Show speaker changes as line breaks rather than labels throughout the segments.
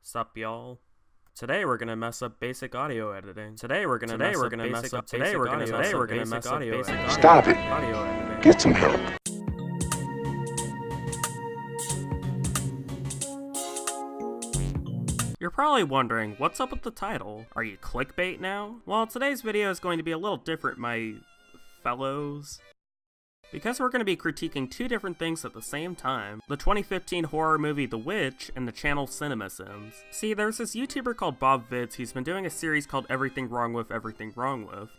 Sup, y'all? Today we're gonna mess up basic audio editing. Today we're gonna mess up audio editing.
Stop it. Get some help.
You're probably wondering, what's up with the title? Are you clickbait now? Well, today's video is going to be a little different, my fellows. Because we're going to be critiquing two different things at the same time, the 2015 horror movie The Witch and the channel Cinemasins. See, there's this YouTuber called VVitch who's been doing a series called Everything Wrong With,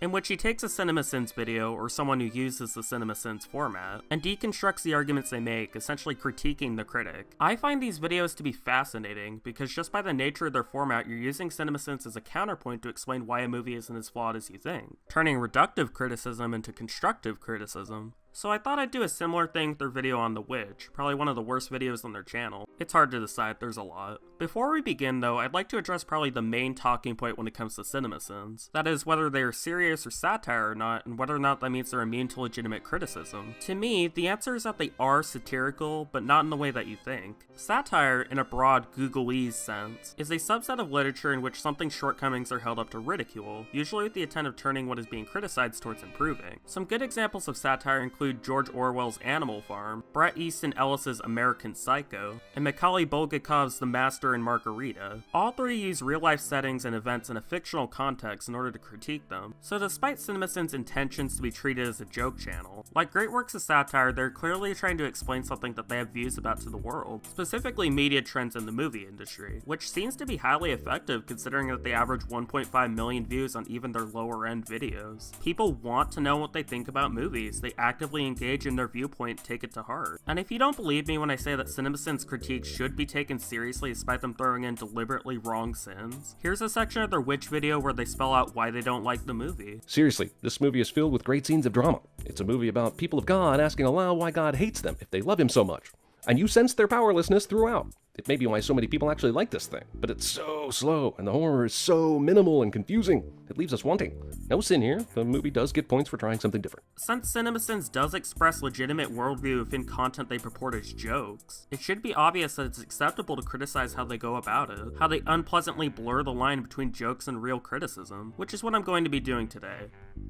in which he takes a Cinemasins video, or someone who uses the Cinemasins format, and deconstructs the arguments they make, essentially critiquing the critic. I find these videos to be fascinating, because just by the nature of their format, you're using Cinemasins as a counterpoint to explain why a movie isn't as flawed as you think, turning reductive criticism into constructive criticism. So I thought I'd do a similar thing with their video on The Witch, probably one of the worst videos on their channel. It's hard to decide, there's a lot. Before we begin though, I'd like to address probably the main talking point when it comes to Cinemasins. That is, whether they are serious or satire or not, and whether or not that means they're immune to legitimate criticism. To me, the answer is that they are satirical, but not in the way that you think. Satire, in a broad Googleese sense, is a subset of literature in which something's shortcomings are held up to ridicule, usually with the intent of turning what is being criticized towards improving. Some good examples of satire include George Orwell's Animal Farm, Bret Easton Ellis's American Psycho, and Macaulay Bulgakov's The Master and Margarita. All three use real-life settings and events in a fictional context in order to critique them, so despite Cinemasins' intentions to be treated as a joke channel, like great works of satire, they're clearly trying to explain something that they have views about to the world, specifically media trends in the movie industry, which seems to be highly effective considering that they average 1.5 million views on even their lower-end videos. People want to know what they think about movies, they actively engage in their viewpoint, take it to heart. And if you don't believe me when I say that Cinemasins' critiques should be taken seriously despite them throwing in deliberately wrong sins, here's a section of their Witch video where they spell out why they don't like the movie.
Seriously, this movie is filled with great scenes of drama. It's a movie about people of God asking Allah why God hates them if they love him so much. And you sense their powerlessness throughout. It may be why so many people actually like this thing, but it's so slow, and the horror is so minimal and confusing, it leaves us wanting. No sin here, the movie does get points for trying something different.
Since Cinemasins does express legitimate worldview within content they purport as jokes, it should be obvious that it's acceptable to criticize how they go about it, how they unpleasantly blur the line between jokes and real criticism, which is what I'm going to be doing today.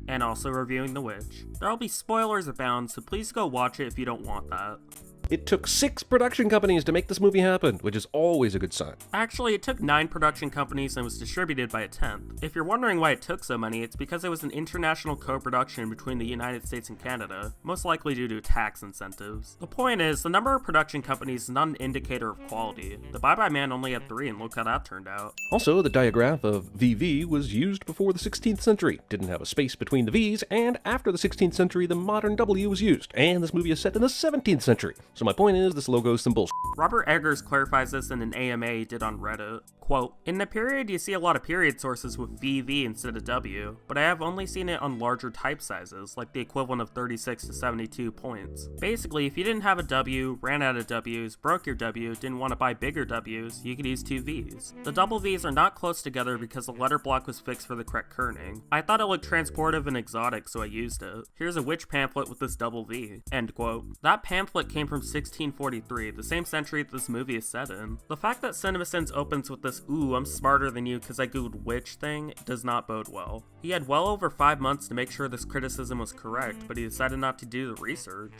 And also reviewing The Witch. There'll be spoilers abound, so please go watch it if you don't want that.
It took 6 production companies to make this movie happen, which is always a good sign.
Actually, it took 9 production companies and was distributed by a 10th. If you're wondering why it took so many, it's because it was an international co-production between the United States and Canada, most likely due to tax incentives. The point is, the number of production companies is not an indicator of quality. The Bye Bye Man only had 3 and look how that turned out.
Also, the diagraph of VV was used before the 16th century, didn't have a space between the V's, and after the 16th century the modern W was used, and this movie is set in the 17th century. So my point is, this logo is some bullshit.
Robert Eggers clarifies this in an AMA he did on Reddit. Quote, "In the period, you see a lot of period sources with VV instead of W, but I have only seen it on larger type sizes, like the equivalent of 36 to 72 points. Basically, if you didn't have a W, ran out of Ws, broke your W, didn't want to buy bigger Ws, you could use 2 Vs. The double Vs are not close together because the letter block was fixed for the correct kerning. I thought it looked transportive and exotic, so I used it. Here's a witch pamphlet with this double V." End quote. That pamphlet came from 1643, the same century that this movie is set in. The fact that Cinemasins opens with this "ooh, I'm smarter than you because I googled witch" thing does not bode well. He had well over 5 months to make sure this criticism was correct, but he decided not to do the research.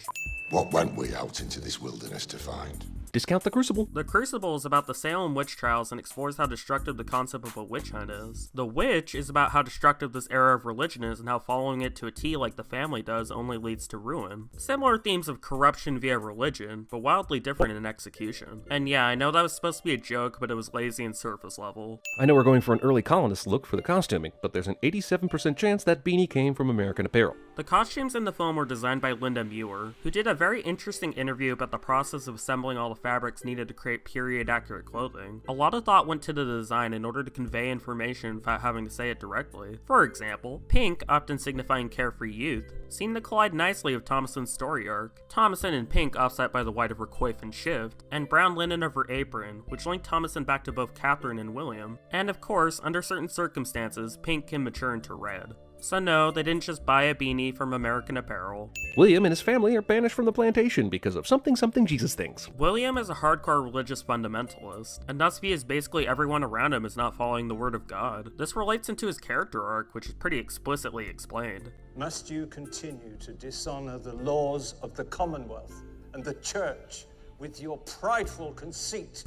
What went we out into this wilderness to find?
Discount the Crucible.
The Crucible is about the Salem witch trials and explores how destructive the concept of a witch hunt is. The Witch is about how destructive this era of religion is and how following it to a T like the family does only leads to ruin. Similar themes of corruption via religion, but wildly different in execution. And yeah, I know that was supposed to be a joke, but it was lazy and surface level.
I know we're going for an early colonist look for the costuming, but there's an 87% chance that beanie came from American Apparel.
The costumes in the film were designed by Linda Muir, who did a very interesting interview about the process of assembling all the fabrics needed to create period-accurate clothing. A lot of thought went to the design in order to convey information without having to say it directly. For example, pink, often signifying carefree youth, seemed to collide nicely with Thomasin's story arc. Thomasin in pink offset by the white of her coif and shift, and brown linen of her apron, which linked Thomasin back to both Catherine and William. And of course, under certain circumstances, pink can mature into red. So no, they didn't just buy a beanie from American Apparel.
William and his family are banished from the plantation because of something Jesus things.
William is a hardcore religious fundamentalist, and thus views basically everyone around him as not following the word of God. This relates into his character arc, which is pretty explicitly explained.
Must you continue to dishonor the laws of the Commonwealth and the Church with your prideful conceit?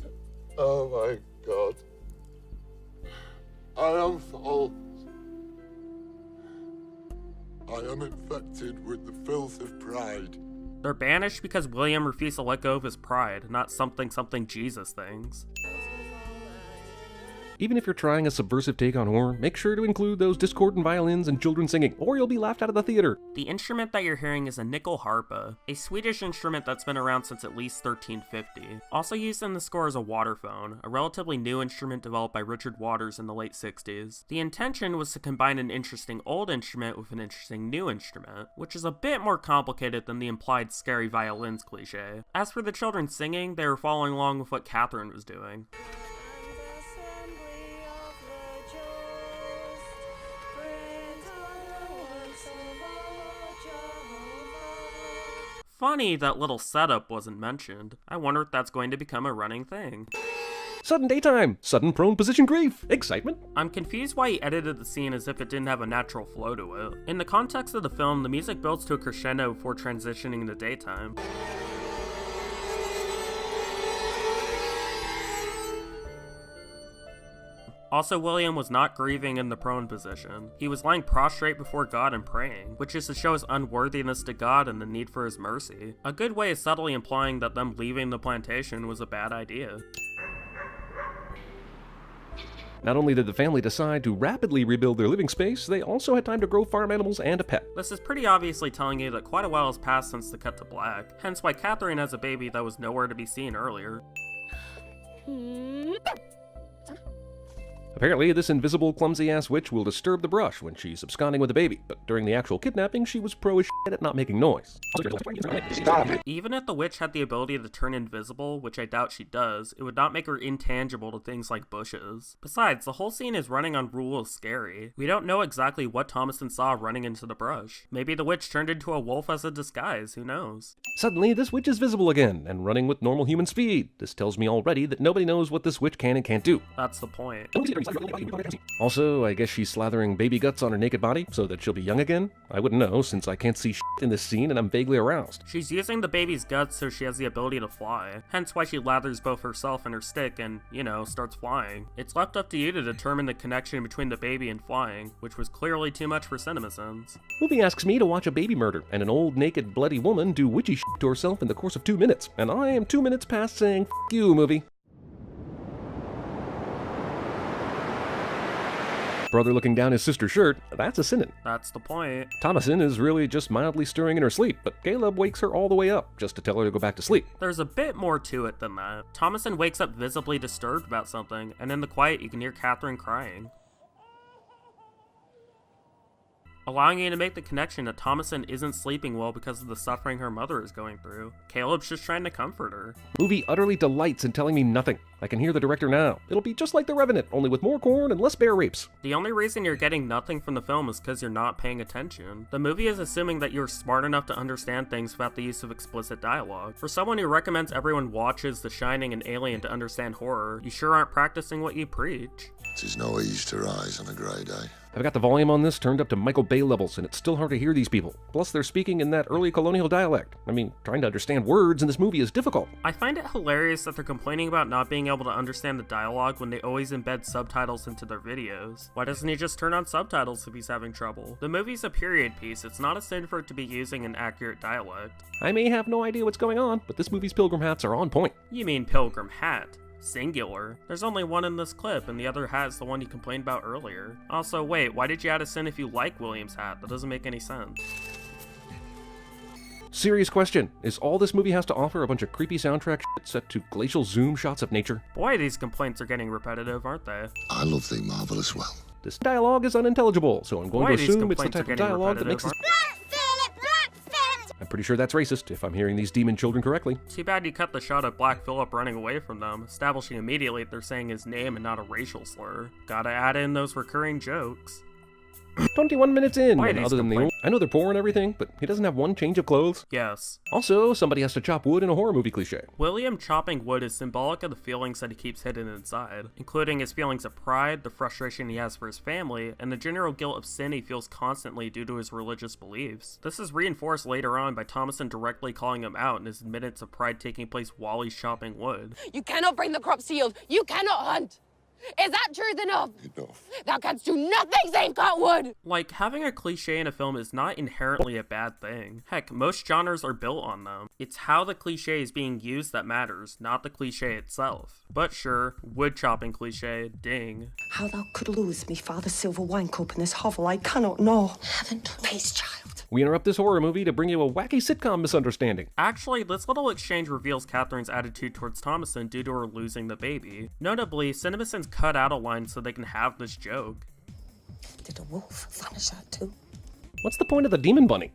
Oh my God. I am false. I am infected with the filth of pride.
They're banished because William refused to let go of his pride, not something Jesus things.
Even if you're trying a subversive take on horror, make sure to include those discordant violins and children singing, or you'll be laughed out of the theater.
The instrument that you're hearing is a nickel harpa, a Swedish instrument that's been around since at least 1350. Also used in the score is a waterphone, a relatively new instrument developed by Richard Waters in the late 60s. The intention was to combine an interesting old instrument with an interesting new instrument, which is a bit more complicated than the implied scary violins cliche. As for the children singing, they were following along with what Catherine was doing. Funny that little setup wasn't mentioned. I wonder if that's going to become a running thing.
Sudden daytime, sudden prone position grief, excitement.
I'm confused why he edited the scene as if it didn't have a natural flow to it. In the context of the film, the music builds to a crescendo before transitioning into daytime. Also, William was not grieving in the prone position. He was lying prostrate before God and praying, which is to show his unworthiness to God and the need for his mercy. A good way of subtly implying that them leaving the plantation was a bad idea.
Not only did the family decide to rapidly rebuild their living space, they also had time to grow farm animals and a pet.
This is pretty obviously telling you that quite a while has passed since the cut to black, hence why Catherine has a baby that was nowhere to be seen earlier.
Apparently, this invisible, clumsy-ass witch will disturb the brush when she's absconding with the baby, but during the actual kidnapping, she was pro as shit at not making noise.
Stop it.
Even if the witch had the ability to turn invisible, which I doubt she does, it would not make her intangible to things like bushes. Besides, the whole scene is running on rule of scary. We don't know exactly what Thomason saw running into the brush. Maybe the witch turned into a wolf as a disguise, who knows?
Suddenly, this witch is visible again, and running with normal human speed. This tells me already that nobody knows what this witch can and can't do.
That's the point.
Also, I guess she's slathering baby guts on her naked body so that she'll be young again? I wouldn't know, since I can't see shit in this scene and I'm vaguely aroused.
She's using the baby's guts so she has the ability to fly, hence why she lathers both herself and her stick and, you know, starts flying. It's left up to you to determine the connection between the baby and flying, which was clearly too much for Cinemasins.
Movie asks me to watch a baby murder and an old, naked, bloody woman do witchy shit to herself in the course of 2 minutes, and I am 2 minutes past saying, F you, movie. Brother looking down his sister's shirt, that's a sinning.
That's the point.
Thomasin is really just mildly stirring in her sleep, but Caleb wakes her all the way up, just to tell her to go back to sleep.
There's a bit more to it than that. Thomasin wakes up visibly disturbed about something, and in the quiet you can hear Catherine crying, allowing you to make the connection that Thomasin isn't sleeping well because of the suffering her mother is going through. Caleb's just trying to comfort her.
Movie utterly delights in telling me nothing. I can hear the director now. It'll be just like The Revenant, only with more corn and less bear rapes.
The only reason you're getting nothing from the film is because you're not paying attention. The movie is assuming that you're smart enough to understand things without the use of explicit dialogue. For someone who recommends everyone watches The Shining and Alien to understand horror, you sure aren't practicing what you preach.
'Tis no ease to rise on a grey day.
I've got the volume on this turned up to Michael Bay levels, and it's still hard to hear these people. Plus, they're speaking in that early colonial dialect. I mean, trying to understand words in this movie is difficult.
I find it hilarious that they're complaining about not being able to understand the dialogue when they always embed subtitles into their videos. Why doesn't he just turn on subtitles if he's having trouble? The movie's a period piece, it's not a sin for it to be using an accurate dialect.
I may have no idea what's going on, but this movie's pilgrim hats are on point.
You mean pilgrim hat. Singular. There's only one in this clip, and the other hat is the one you complained about earlier. Also, wait, why did you add a sin if you like William's hat? That doesn't make any sense.
Serious question. Is all this movie has to offer a bunch of creepy soundtrack shit set to glacial zoom shots of nature?
Boy, these complaints are getting repetitive, aren't they?
I love thee marvellous well.
This dialogue is unintelligible, so I'm going to assume it's the type of dialogue that makes this... I'm pretty sure that's racist, if I'm hearing these demon children correctly.
Too bad you cut the shot of Black Phillip running away from them, establishing immediately that they're saying his name and not a racial slur. Gotta add in those recurring jokes.
21 minutes in,
Why
and
these
other than
complaints?
I know they're poor and everything, but he doesn't have one change of clothes.
Yes.
Also, somebody has to chop wood in a horror movie cliche.
William chopping wood is symbolic of the feelings that he keeps hidden inside, including his feelings of pride, the frustration he has for his family, and the general guilt of sin he feels constantly due to his religious beliefs. This is reinforced later on by Thomasin directly calling him out in his admittance of pride taking place while he's chopping wood.
You cannot bring the crops to yield. You cannot hunt. Is that truth enough?
Enough.
Thou canst do nothing save cut wood.
Like, having a cliche in a film is not inherently a bad thing. Heck, most genres are built on them. It's how the cliche is being used that matters, not the cliche itself. But sure, wood chopping cliche, ding.
How thou could lose me father's silver wine cup in this hovel, I cannot know. Heaven to peace, child.
We interrupt this horror movie to bring you a wacky sitcom misunderstanding.
Actually, this little exchange reveals Catherine's attitude towards Thomasin due to her losing the baby. Notably, Cinemasins cut out a line so they can have this joke.
Did a wolf vanish out too?
What's the point of the demon bunny?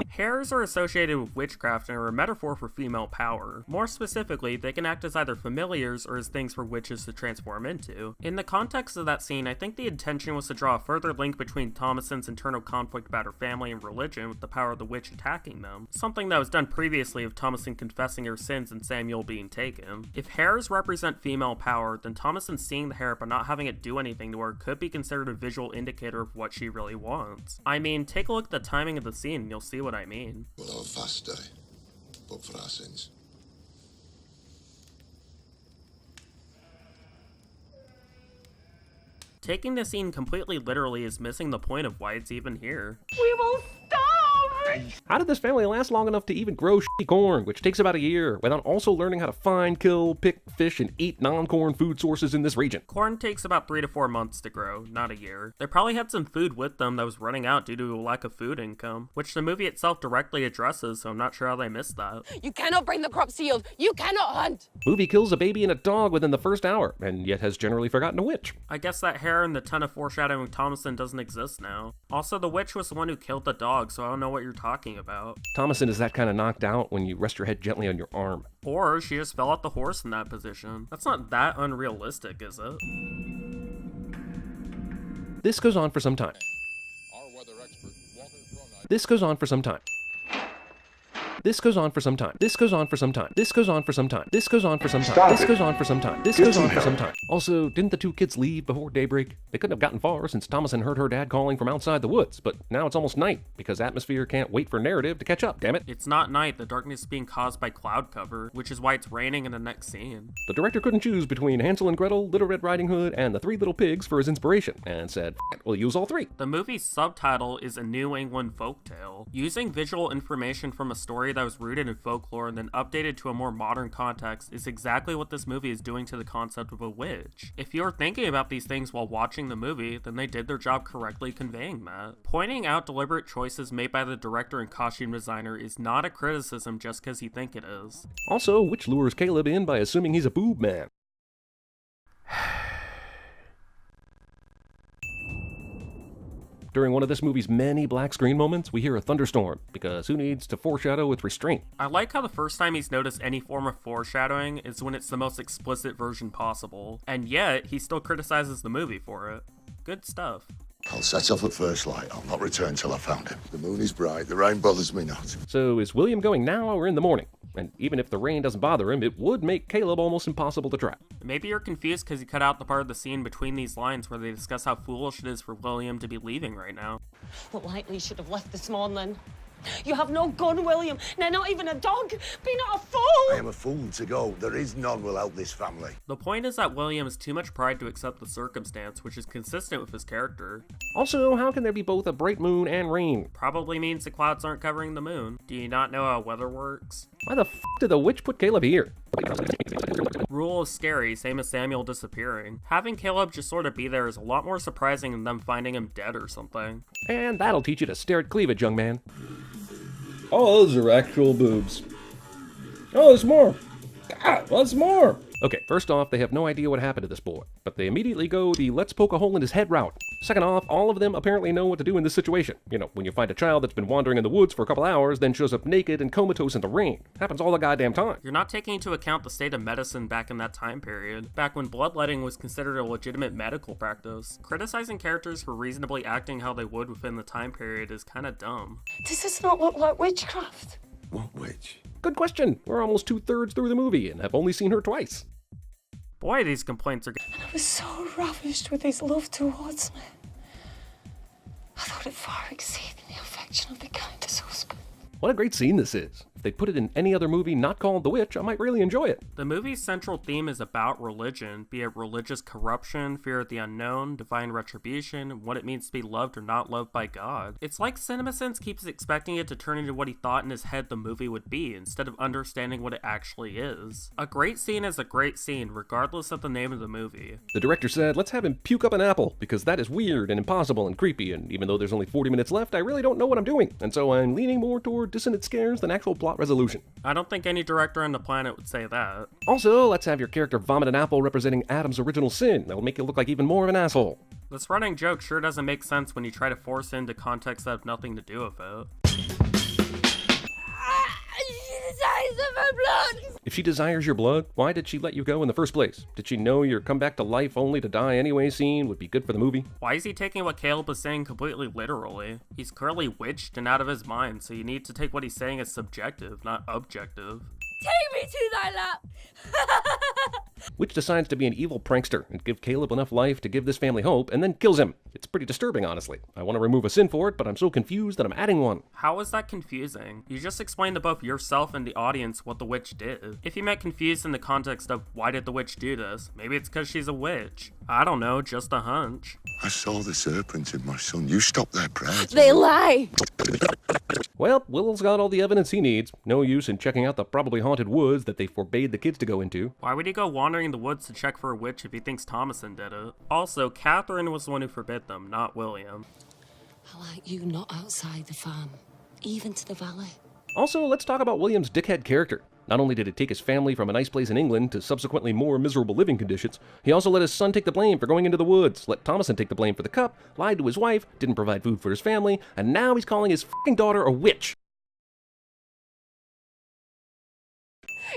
Hares are associated with witchcraft and are a metaphor for female power. More specifically, they can act as either familiars or as things for witches to transform into. In the context of that scene, I think the intention was to draw a further link between Thomasin's internal conflict about her family and religion with the power of the witch attacking them, something that was done previously of Thomasin confessing her sins and Samuel being taken. If hares represent female power, then Thomasin seeing the hair but not having it do anything to her could be considered a visual indicator of what she really wants. I mean, take a look at the timing of the scene and you'll see what I mean.
We'll have a fast day, but for our sins.
Taking the scene completely literally is missing the point of why it's even here.
We will starve.
How did this family last long enough to even grow shitty corn, which takes about a year, without also learning how to find, kill, pick, fish, and eat non-corn food sources in this region?
Corn takes about 3 to 4 months to grow, not a year. They probably had some food with them that was running out due to a lack of food income, which the movie itself directly addresses, so I'm not sure how they missed that.
You cannot bring the crops to yield. You cannot hunt.
Movie kills a baby and a dog within the first hour, and yet has generally forgotten a witch.
I guess that hair and the ton of foreshadowing Thomasin doesn't exist now. Also, the witch was the one who killed the dog, so I don't know what you're talking about.
Thomasin is that kind of knocked out when you rest your head gently on your arm.
Or she just fell off the horse in that position. That's not that unrealistic, is it?
This goes on for some time.
Our weather expert, Walter Cronkite.
This goes on for some time. This goes on for some time. This goes on for some time. This goes on for some time. This goes on for some time. This goes on for some time. This goes on for some time. Also, didn't the two kids leave before daybreak? They couldn't have gotten far since Thomasin heard her dad calling from outside the woods, but now it's almost night because atmosphere can't wait for narrative to catch up, damn it.
It's not night, the darkness is being caused by cloud cover, which is why it's raining in the next scene.
The director couldn't choose between Hansel and Gretel, Little Red Riding Hood, and the Three Little Pigs for his inspiration, and said, "F it, we'll use all three."
The movie's subtitle is A New England Folktale. Using visual information from a story that was rooted in folklore and then updated to a more modern context is exactly what this movie is doing to the concept of a witch. If you're thinking about these things while watching the movie, then they did their job correctly conveying that. Pointing out deliberate choices made by the director and costume designer is not a criticism just because you think it is.
Also, which lures Caleb in by assuming he's a boob man. During one of this movie's many black screen moments, we hear a thunderstorm, because who needs to foreshadow with restraint?
I like how the first time he's noticed any form of foreshadowing is when it's the most explicit version possible, and yet he still criticizes the movie for it. Good stuff.
I'll set off at first light. I'll not return till I've found him. The moon is bright. The rain bothers me not.
So is William going now or in the morning? And even if the rain doesn't bother him, it would make Caleb almost impossible to track.
Maybe you're confused because you cut out the part of the scene between these lines where they discuss how foolish it is for William to be leaving right now.
What likely should have left this morning? You have no gun, William. No, not even a dog. Be not a fool.
I am a fool to go. There is none will help this family.
The point is that William has too much pride to accept the circumstance, which is consistent with his character.
Also, how can there be both a bright moon and rain?
Probably means the clouds aren't covering the moon. Do you not know how weather works?
Why the f*** did the witch put Caleb here?
Rule is scary, same as Samuel disappearing. Having Caleb just sort of be there is a lot more surprising than them finding him dead or something.
And that'll teach you to stare at cleavage, young man.
Oh, those are actual boobs. Oh, there's more. God, there's more.
Okay, first off, they have no idea what happened to this boy, but they immediately go the let's poke a hole in his head route. Second off, all of them apparently know what to do in this situation. You know, when you find a child that's been wandering in the woods for a couple hours, then shows up naked and comatose in the rain. Happens all the goddamn time.
You're not taking into account the state of medicine back in that time period, back when bloodletting was considered a legitimate medical practice. Criticizing characters for reasonably acting how they would within the time period is kinda dumb.
Does this not look like witchcraft?
What witch?
Good question. We're almost 2/3 through the movie and have only seen her twice.
Boy, these complaints are
And I was so ravished with his love towards me. I thought it far exceeded the affection of the kindest husband.
What a great scene this is. If they put it in any other movie not called The Witch, I might really enjoy it.
The movie's central theme is about religion, be it religious corruption, fear of the unknown, divine retribution, and what it means to be loved or not loved by God. It's like Cinemasins keeps expecting it to turn into what he thought in his head the movie would be, instead of understanding what it actually is. A great scene is a great scene, regardless of the name of the movie.
The director said, let's have him puke up an apple, because that is weird and impossible and creepy, and even though there's only 40 minutes left, I really don't know what I'm doing, and so I'm leaning more toward dissonant scares than actual plot resolution.
I don't think any director on the planet would say that.
Also, let's have your character vomit an apple representing Adam's original sin. That'll make you look like even more of an asshole.
This running joke sure doesn't make sense when you try to force it into contexts that have nothing to do with it.
If she desires your blood, why did she let you go in the first place? Did she know your come back to life only to die anyway scene would be good for the movie?
Why is he taking what Caleb is saying completely literally? He's clearly witched and out of his mind, so you need to take what he's saying as subjective, not objective.
Take me to thy lap!
Witch decides to be an evil prankster and give Caleb enough life to give this family hope, and then kills him. It's pretty disturbing, honestly. I want to remove a sin for it, but I'm so confused that I'm adding one.
How is that confusing? You just explained to both yourself and the audience what the witch did. If you meant confused in the context of why did the witch do this, maybe it's because she's a witch. I don't know, just a hunch.
I saw the serpent in my son. You stop their prayers.
They lie!
Well, Will's got all the evidence he needs. No use in checking out the probably haunted woods that they forbade the kids to go into.
Why would he go wandering the woods to check for a witch if he thinks Thomason did it? Also, Catherine was the one who forbid them, not William.
I like you not outside the farm, even to the valley.
Also, let's talk about William's dickhead character. Not only did it take his family from a nice place in England to subsequently more miserable living conditions, he also let his son take the blame for going into the woods, let Thomason take the blame for the cup, lied to his wife, didn't provide food for his family, and now he's calling his f***ing daughter a witch.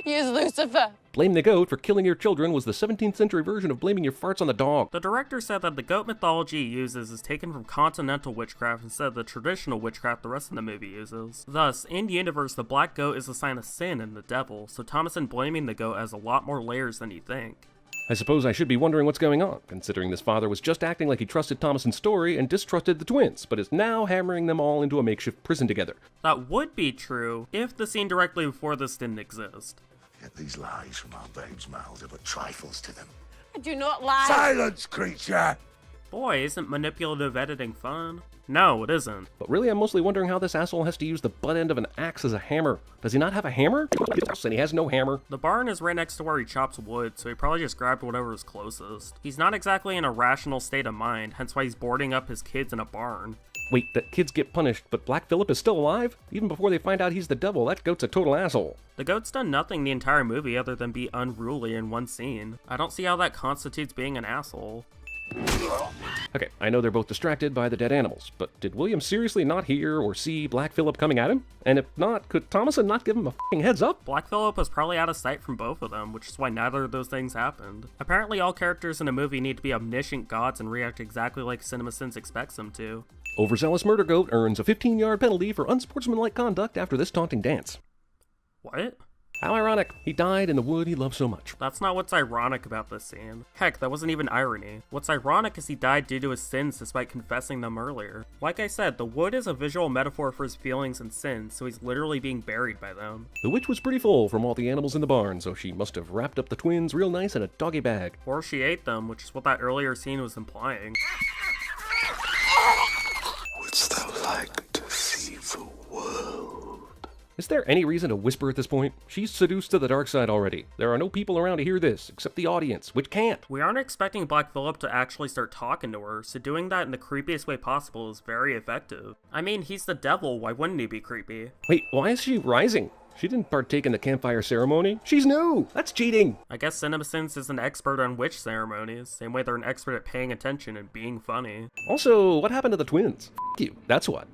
Use Lucifer.
Blame the goat for killing your children was the 17th century version of blaming your farts on the dog.
The director said that the goat mythology he uses is taken from continental witchcraft instead of the traditional witchcraft the rest of the movie uses. Thus, in universe, the black goat is a sign of sin and the devil, so Thomason blaming the goat has a lot more layers than you think.
I suppose I should be wondering what's going on, considering this father was just acting like he trusted Thomason's story and distrusted the twins, but is now hammering them all into a makeshift prison together.
That would be true if the scene directly before this didn't exist.
Get these lies from our babes' mouths are but trifles to them.
I do not lie.
Silence, creature!
Boy, isn't manipulative editing fun? No, it isn't.
But really, I'm mostly wondering how this asshole has to use the butt end of an axe as a hammer. Does he not have a hammer? And he has no hammer.
The barn is right next to where he chops wood, so he probably just grabbed whatever was closest. He's not exactly in a rational state of mind, hence why he's boarding up his kids in a barn.
Wait, the kids get punished, but Black Phillip is still alive? Even before they find out he's the devil, that goat's a total asshole.
The goat's done nothing the entire movie other than be unruly in one scene. I don't see how that constitutes being an asshole.
Okay, I know they're both distracted by the dead animals, but did William seriously not hear or see Black Phillip coming at him? And if not, could Thomason not give him a f***ing heads up?
Black Phillip was probably out of sight from both of them, which is why neither of those things happened. Apparently all characters in a movie need to be omniscient gods and react exactly like Cinemasins expects them to.
Overzealous murder goat earns a 15-yard penalty for unsportsmanlike conduct after this taunting dance.
What?
How ironic. He died in the wood he loved so much.
That's not what's ironic about this scene. Heck, that wasn't even irony. What's ironic is he died due to his sins despite confessing them earlier. Like I said, the wood is a visual metaphor for his feelings and sins, so he's literally being buried by them.
The witch was pretty full from all the animals in the barn, so she must have wrapped up the twins real nice in a doggy bag.
Or she ate them, which is what that earlier scene was implying.
Wouldst thou like to see the world?
Is there any reason to whisper at this point? She's seduced to the dark side already. There are no people around to hear this, except the audience, which can't.
We aren't expecting Black Phillip to actually start talking to her, so doing that in the creepiest way possible is very effective. I mean, he's the devil, why wouldn't he be creepy?
Wait, why is she rising? She didn't partake in the campfire ceremony. She's new! That's cheating!
I guess Cinemasins is an expert on witch ceremonies, same way they're an expert at paying attention and being funny.
Also, what happened to the twins? F you, that's what.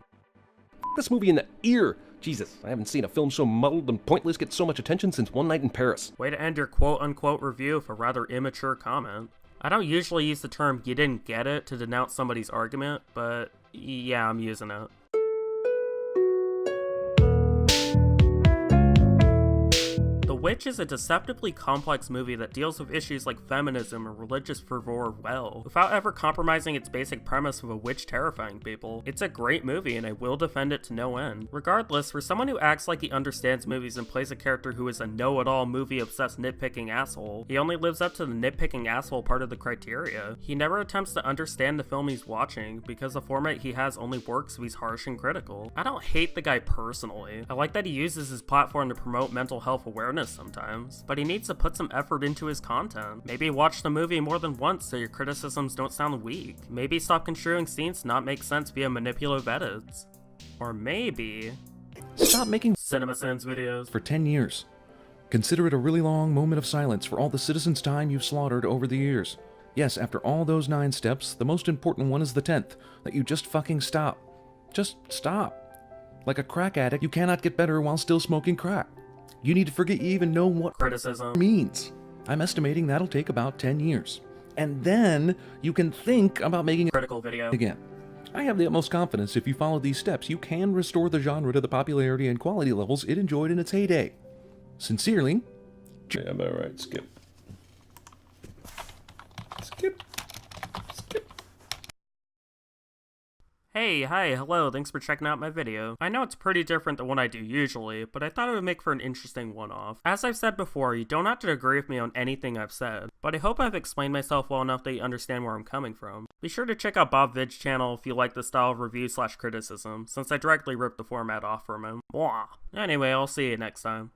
F this movie in the ear! Jesus, I haven't seen a film so muddled and pointless get so much attention since One Night in Paris.
Way to end your quote-unquote review with a rather immature comment. I don't usually use the term "you didn't get it" to denounce somebody's argument, but yeah, I'm using it. The Witch is a deceptively complex movie that deals with issues like feminism and religious fervor well, without ever compromising its basic premise of a witch terrifying people. It's a great movie and I will defend it to no end. Regardless, for someone who acts like he understands movies and plays a character who is a know-it-all movie-obsessed nitpicking asshole, he only lives up to the nitpicking asshole part of the criteria. He never attempts to understand the film he's watching, because the format he has only works if he's harsh and critical. I don't hate the guy personally. I like that he uses his platform to promote mental health awareness sometimes, but he needs to put some effort into his content. Maybe watch the movie more than once so your criticisms don't sound weak. Maybe stop construing scenes to not make sense via manipulative edits. Or maybe
stop making
Cinemasins videos
for 10 years. Consider it a really long moment of silence for all the citizens' time you've slaughtered over the years. Yes, after all those 9 steps, the most important one is the 10th, that you just fucking stop. Just stop. Like a crack addict, you cannot get better while still smoking crack. You need to forget you even know what
criticism
means. I'm estimating that'll take about 10 years. And then you can think about making a
critical video
again. I have the utmost confidence if you follow these steps, you can restore the genre to the popularity and quality levels it enjoyed in its heyday. Sincerely,
Yeah, I'm alright, skip. Skip. Skip.
Hey, hi, hello, thanks for checking out my video. I know it's pretty different than what I do usually, but I thought it would make for an interesting one-off. As I've said before, you don't have to agree with me on anything I've said, but I hope I've explained myself well enough that you understand where I'm coming from. Be sure to check out VVitch channel if you like the style of review/criticism, since I directly ripped the format off from him. Mwah. Anyway, I'll see you next time.